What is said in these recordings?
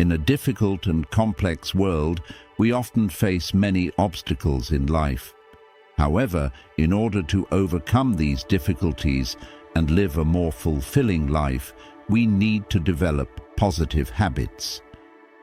In a difficult and complex world, we often face many obstacles in life. However, in order to overcome these difficulties and live a more fulfilling life, we need to develop positive habits.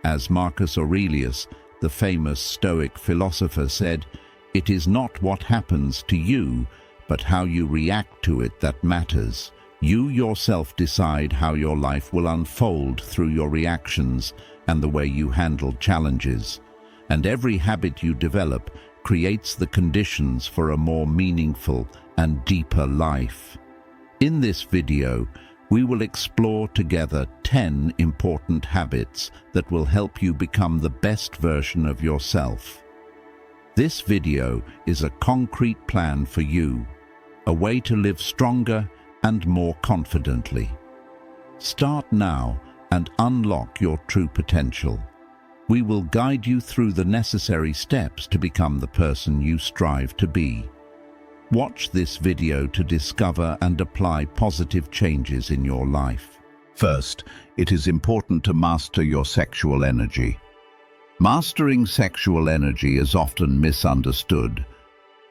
As Marcus Aurelius, the famous Stoic philosopher, said, "It is not what happens to you, but how you react to it that matters. You yourself decide how your life will unfold through your reactions and the way you handle challenges. And every habit you develop creates the conditions for a more meaningful and deeper life." In this video, we will explore together 10 important habits that will help you become the best version of yourself. This video is a concrete plan for you, a way to live stronger and more confidently. Start now and unlock your true potential. We will guide you through the necessary steps to become the person you strive to be. Watch this video to discover and apply positive changes in your life. First, it is important to master your sexual energy. Mastering sexual energy is often misunderstood.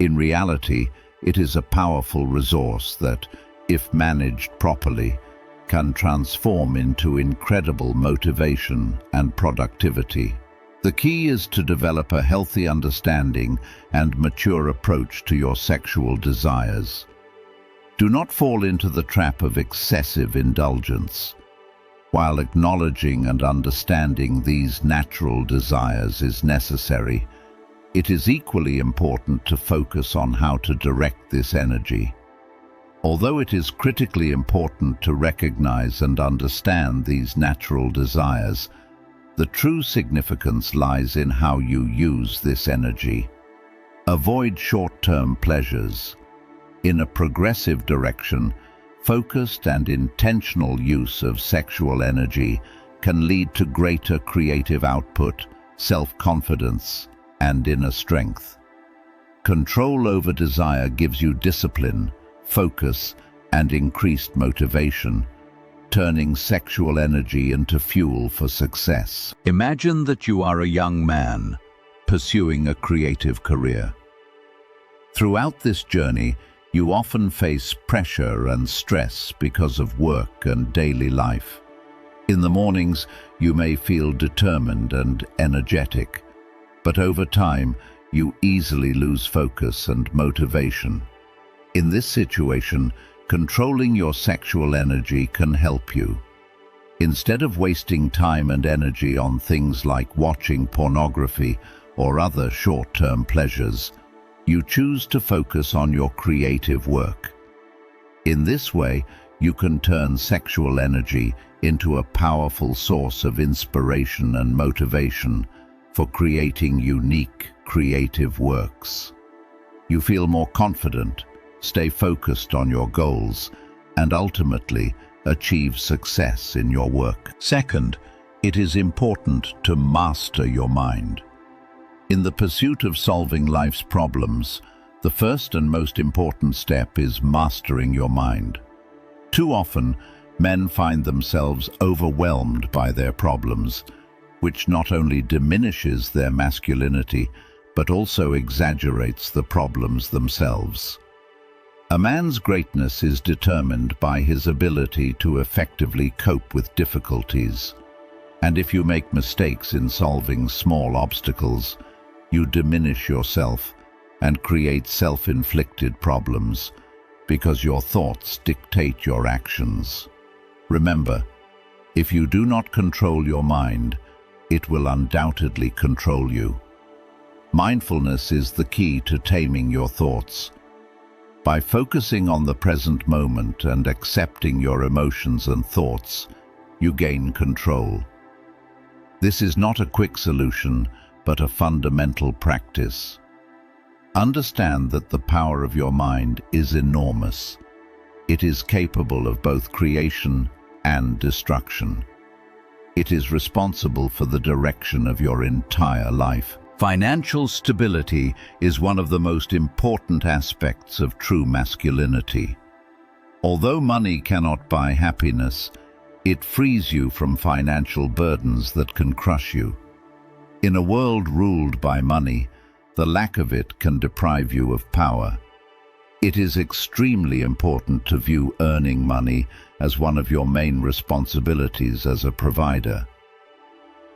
In reality, it is a powerful resource that, if managed properly, can transform into incredible motivation and productivity. The key is to develop a healthy understanding and mature approach to your sexual desires. Do not fall into the trap of excessive indulgence. While acknowledging and understanding these natural desires is necessary, it is equally important to focus on how to direct this energy. Although it is critically important to recognize and understand these natural desires, the true significance lies in how you use this energy. Avoid short-term pleasures. In a progressive direction, focused and intentional use of sexual energy can lead to greater creative output, self-confidence, and inner strength. Control over desire gives you discipline, focus, and increased motivation, turning sexual energy into fuel for success. Imagine that you are a young man pursuing a creative career. Throughout this journey, you often face pressure and stress because of work and daily life. In the mornings, you may feel determined and energetic, but over time, you easily lose focus and motivation. In this situation, controlling your sexual energy can help you. Instead of wasting time and energy on things like watching pornography or other short-term pleasures, you choose to focus on your creative work. In this way, you can turn sexual energy into a powerful source of inspiration and motivation for creating unique, creative works. You feel more confident, stay focused on your goals, and ultimately achieve success in your work. Second, it is important to master your mind. In the pursuit of solving life's problems, the first and most important step is mastering your mind. Too often, men find themselves overwhelmed by their problems, which not only diminishes their masculinity, but also exaggerates the problems themselves. A man's greatness is determined by his ability to effectively cope with difficulties. And if you make mistakes in solving small obstacles, you diminish yourself and create self-inflicted problems because your thoughts dictate your actions. Remember, if you do not control your mind, it will undoubtedly control you. Mindfulness is the key to taming your thoughts. By focusing on the present moment and accepting your emotions and thoughts, you gain control. This is not a quick solution, but a fundamental practice. Understand that the power of your mind is enormous. It is capable of both creation and destruction. It is responsible for the direction of your entire life. Financial stability is one of the most important aspects of true masculinity. Although money cannot buy happiness, It frees you from financial burdens that can crush you. In a world ruled by money, the lack of it can deprive you of power. It is extremely important to view earning money as one of your main responsibilities as a provider.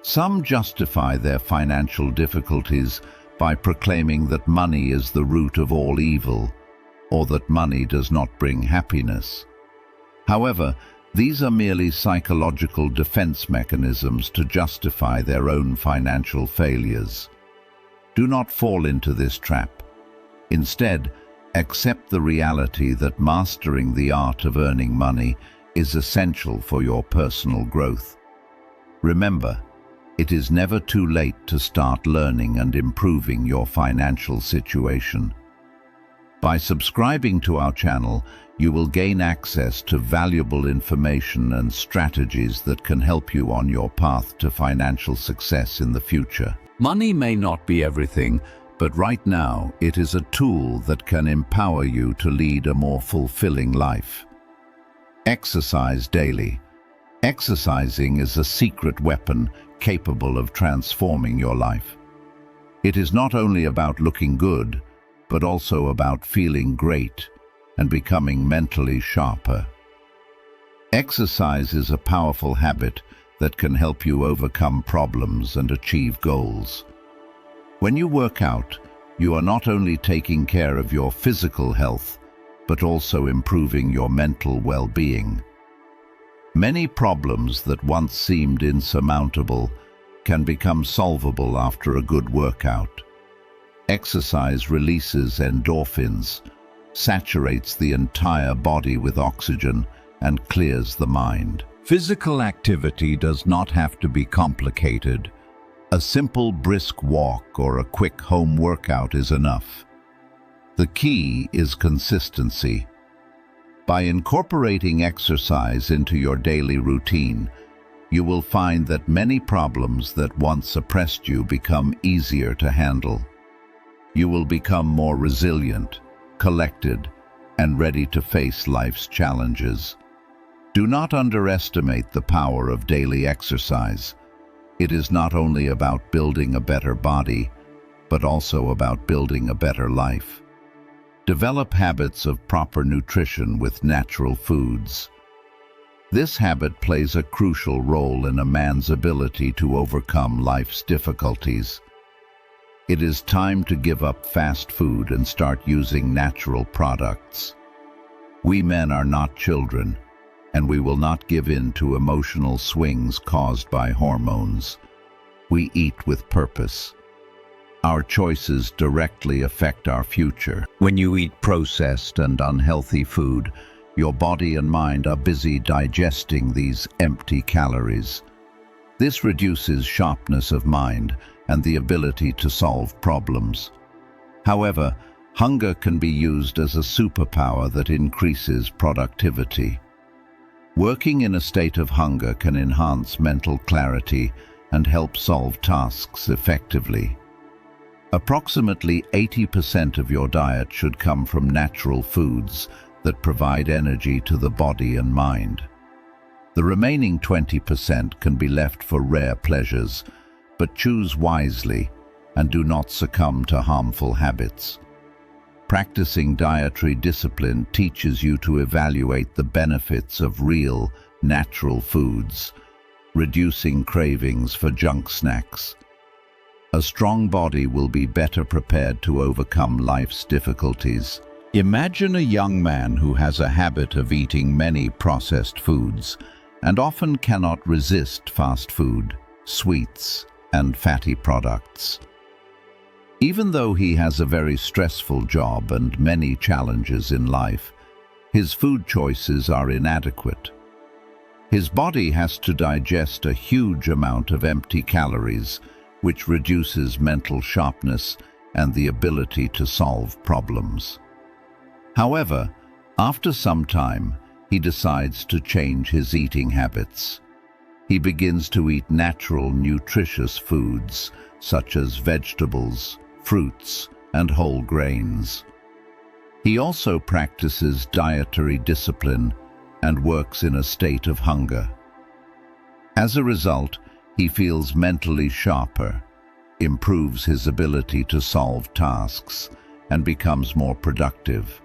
Some justify their financial difficulties by proclaiming that money is the root of all evil, or that money does not bring happiness. However, these are merely psychological defense mechanisms to justify their own financial failures. Do not fall into this trap. Instead, accept the reality that mastering the art of earning money is essential for your personal growth. Remember, it is never too late to start learning and improving your financial situation. By subscribing to our channel, you will gain access to valuable information and strategies that can help you on your path to financial success in the future. Money may not be everything, but right now it is a tool that can empower you to lead a more fulfilling life. Exercise daily. Exercising is a secret weapon capable of transforming your life. It is not only about looking good, but also about feeling great and becoming mentally sharper. Exercise is a powerful habit that can help you overcome problems and achieve goals. When you work out, you are not only taking care of your physical health, but also improving your mental well-being. Many problems that once seemed insurmountable can become solvable after a good workout. Exercise releases endorphins, saturates the entire body with oxygen, and clears the mind. Physical activity does not have to be complicated. A simple brisk walk or a quick home workout is enough. The key is consistency. By incorporating exercise into your daily routine, you will find that many problems that once oppressed you become easier to handle. You will become more resilient, collected, and ready to face life's challenges. Do not underestimate the power of daily exercise. It is not only about building a better body, but also about building a better life. Develop habits of proper nutrition with natural foods. This habit plays a crucial role in a man's ability to overcome life's difficulties. It is time to give up fast food and start using natural products. We men are not children, and we will not give in to emotional swings caused by hormones. We eat with purpose. Our choices directly affect our future. When you eat processed and unhealthy food, your body and mind are busy digesting these empty calories. This reduces sharpness of mind and the ability to solve problems. However, hunger can be used as a superpower that increases productivity. Working in a state of hunger can enhance mental clarity and help solve tasks effectively. Approximately 80% of your diet should come from natural foods that provide energy to the body and mind. The remaining 20% can be left for rare pleasures, but choose wisely and do not succumb to harmful habits. Practicing dietary discipline teaches you to evaluate the benefits of real, natural foods, reducing cravings for junk snacks. A strong body will be better prepared to overcome life's difficulties. Imagine a young man who has a habit of eating many processed foods and often cannot resist fast food, sweets, and fatty products. Even though he has a very stressful job and many challenges in life, his food choices are inadequate. His body has to digest a huge amount of empty calories, which reduces mental sharpness and the ability to solve problems. However, after some time, he decides to change his eating habits. He begins to eat natural, nutritious foods, such as vegetables, fruits, and whole grains. He also practices dietary discipline and works in a state of hunger. As a result, he feels mentally sharper, improves his ability to solve tasks, and becomes more productive.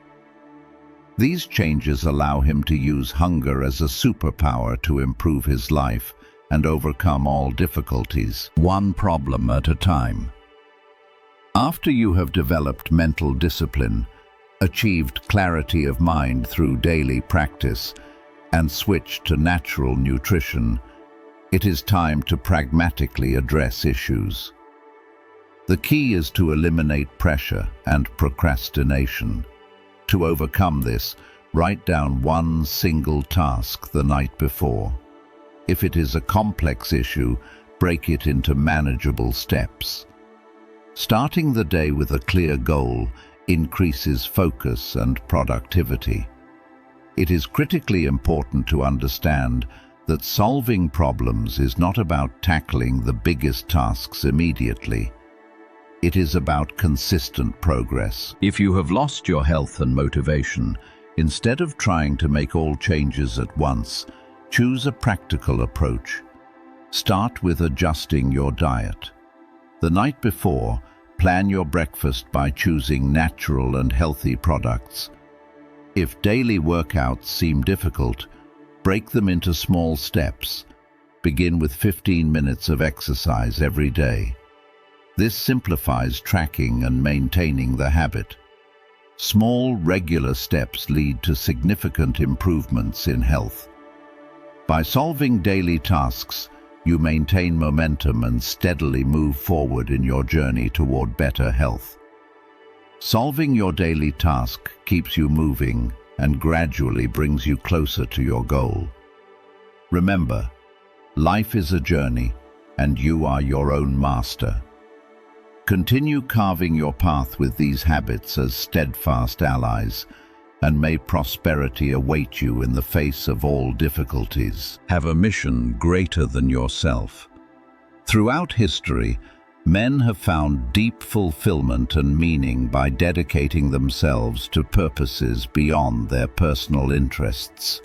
These changes allow him to use hunger as a superpower to improve his life and overcome all difficulties, one problem at a time. After you have developed mental discipline, achieved clarity of mind through daily practice, and switched to natural nutrition, it is time to pragmatically address issues. The key is to eliminate pressure and procrastination. To overcome this, write down one single task the night before. If it is a complex issue, break it into manageable steps. Starting the day with a clear goal increases focus and productivity. It is critically important to understand that solving problems is not about tackling the biggest tasks immediately. It is about consistent progress. If you have lost your health and motivation, instead of trying to make all changes at once, choose a practical approach. Start with adjusting your diet. The night before, plan your breakfast by choosing natural and healthy products. If daily workouts seem difficult, break them into small steps. Begin with 15 minutes of exercise every day. This simplifies tracking and maintaining the habit. Small, regular steps lead to significant improvements in health. By solving daily tasks, you maintain momentum and steadily move forward in your journey toward better health. Solving your daily task keeps you moving and gradually brings you closer to your goal. Remember, life is a journey, and you are your own master. Continue carving your path with these habits as steadfast allies, and may prosperity await you in the face of all difficulties. Have a mission greater than yourself. Throughout history, men have found deep fulfillment and meaning by dedicating themselves to purposes beyond their personal interests.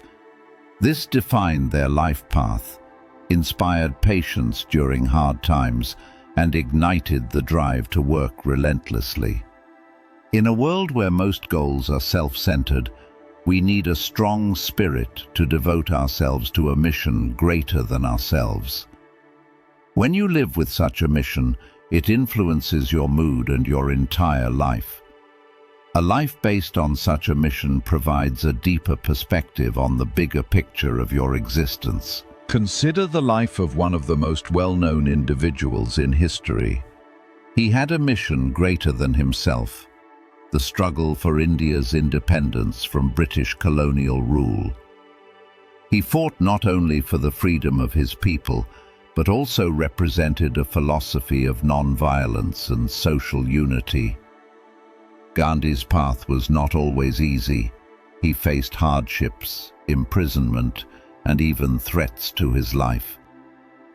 This defined their life path, inspired patience during hard times, and ignited the drive to work relentlessly. In a world where most goals are self-centered, we need a strong spirit to devote ourselves to a mission greater than ourselves. When you live with such a mission, it influences your mood and your entire life. A life based on such a mission provides a deeper perspective on the bigger picture of your existence. Consider the life of one of the most well-known individuals in history. He had a mission greater than himself: the struggle for India's independence from British colonial rule. He fought not only for the freedom of his people, but also represented a philosophy of non-violence and social unity. Gandhi's path was not always easy. He faced hardships, imprisonment, and even threats to his life.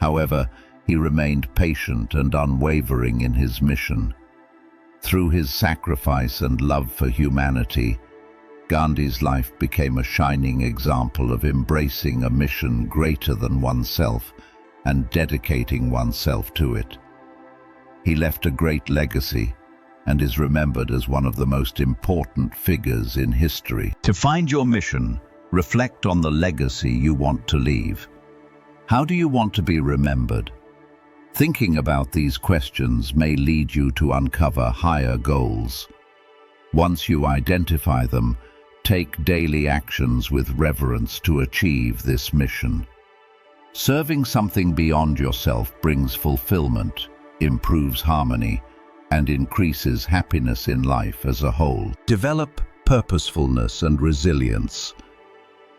However, he remained patient and unwavering in his mission. Through his sacrifice and love for humanity, Gandhi's life became a shining example of embracing a mission greater than oneself and dedicating oneself to it. He left a great legacy and is remembered as one of the most important figures in history. To find your mission, reflect on the legacy you want to leave. How do you want to be remembered? Thinking about these questions may lead you to uncover higher goals. Once you identify them, take daily actions with reverence to achieve this mission. Serving something beyond yourself brings fulfillment, improves harmony, and increases happiness in life as a whole. Develop purposefulness and resilience.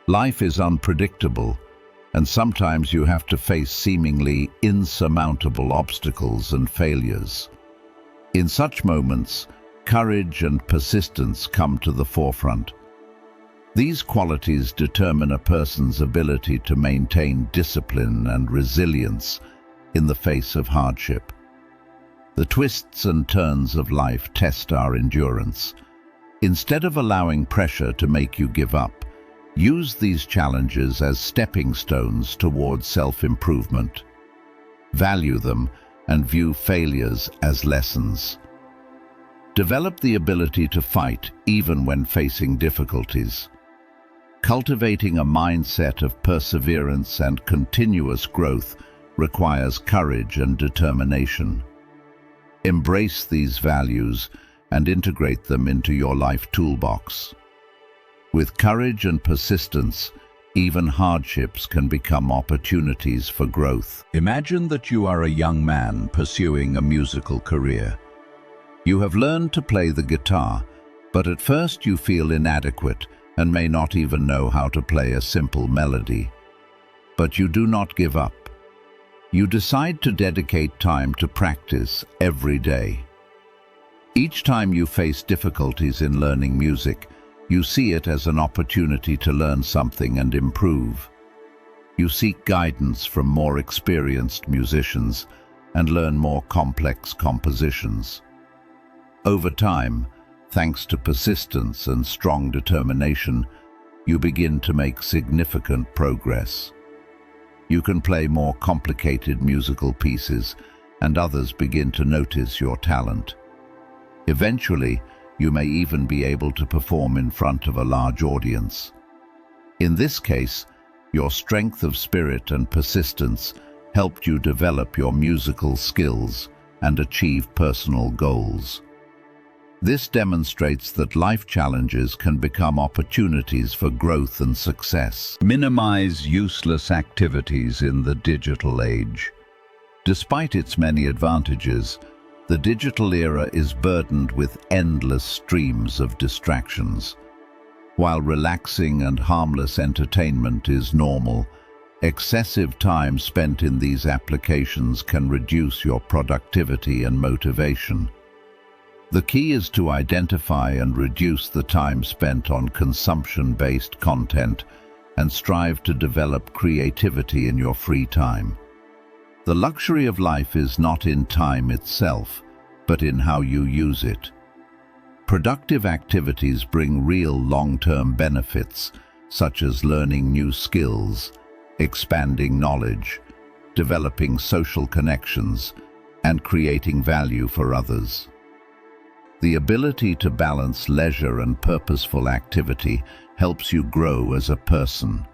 Life is unpredictable, and sometimes you have to face seemingly insurmountable obstacles and failures. In such moments, courage and persistence come to the forefront. These qualities determine a person's ability to maintain discipline and resilience in the face of hardship. The twists and turns of life test our endurance. Instead of allowing pressure to make you give up, Use these challenges as stepping stones towards self-improvement. Value them and view failures as lessons. Develop the ability to fight even when facing difficulties. Cultivating a mindset of perseverance and continuous growth requires courage and determination. Embrace these values and integrate them into your life toolbox. With courage and persistence, even hardships can become opportunities for growth. Imagine that you are a young man pursuing a musical career. You have learned to play the guitar, but at first you feel inadequate and may not even know how to play a simple melody. But you do not give up. You decide to dedicate time to practice every day. Each time you face difficulties in learning music, you see it as an opportunity to learn something and improve. You seek guidance from more experienced musicians and learn more complex compositions. Over time, thanks to persistence and strong determination, you begin to make significant progress. You can play more complicated musical pieces, and others begin to notice your talent. Eventually, you may even be able to perform in front of a large audience. In this case, your strength of spirit and persistence helped you develop your musical skills and achieve personal goals. This demonstrates that life challenges can become opportunities for growth and success. Minimize useless activities in the digital age. Despite its many advantages, the digital era is burdened with endless streams of distractions. While relaxing and harmless entertainment is normal, excessive time spent in these applications can reduce your productivity and motivation. The key is to identify and reduce the time spent on consumption-based content and strive to develop creativity in your free time. The luxury of life is not in time itself, but in how you use it. Productive activities bring real long-term benefits, such as learning new skills, expanding knowledge, developing social connections, and creating value for others. The ability to balance leisure and purposeful activity helps you grow as a person.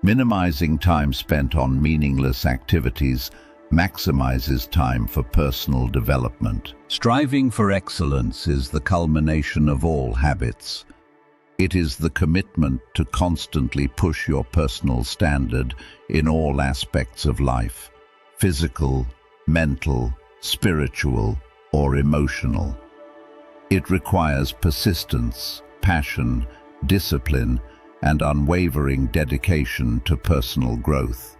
Minimizing time spent on meaningless activities maximizes time for personal development. Striving for excellence is the culmination of all habits. It is the commitment to constantly push your personal standard in all aspects of life, physical, mental, spiritual, or emotional. It requires persistence, passion, discipline, and unwavering dedication to personal growth.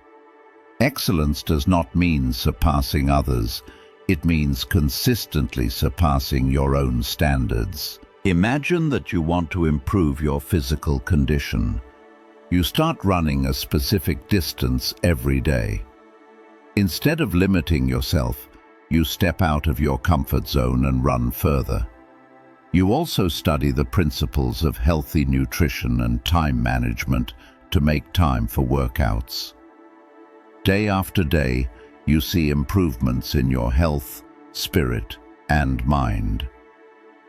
Excellence does not mean surpassing others, it means consistently surpassing your own standards. Imagine that you want to improve your physical condition. You start running a specific distance every day. Instead of limiting yourself, you step out of your comfort zone and run further. You also study the principles of healthy nutrition and time management to make time for workouts. Day after day, you see improvements in your health, spirit, and mind.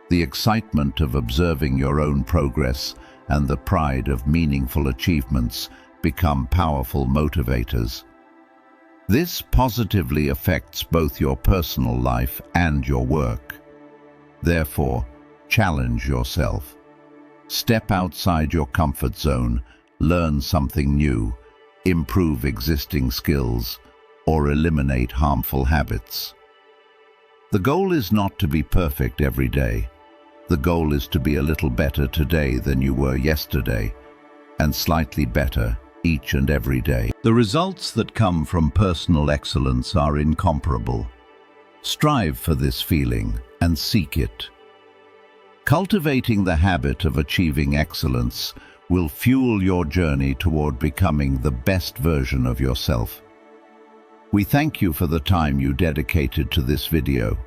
The excitement of observing your own progress and the pride of meaningful achievements become powerful motivators. This positively affects both your personal life and your work. Therefore, challenge yourself. Step outside your comfort zone, learn something new, improve existing skills, or eliminate harmful habits. The goal is not to be perfect every day. The goal is to be a little better today than you were yesterday, and slightly better each and every day. The results that come from personal excellence are incomparable. Strive for this feeling and seek it. Cultivating the habit of achieving excellence will fuel your journey toward becoming the best version of yourself. We thank you for the time you dedicated to this video.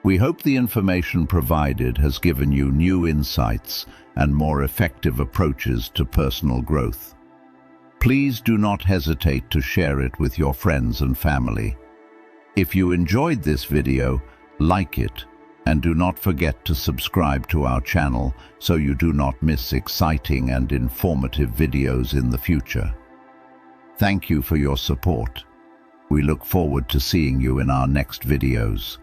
We hope the information provided has given you new insights and more effective approaches to personal growth. Please do not hesitate to share it with your friends and family. If you enjoyed this video, like it, and do not forget to subscribe to our channel so you do not miss exciting and informative videos in the future. Thank you for your support. We look forward to seeing you in our next videos.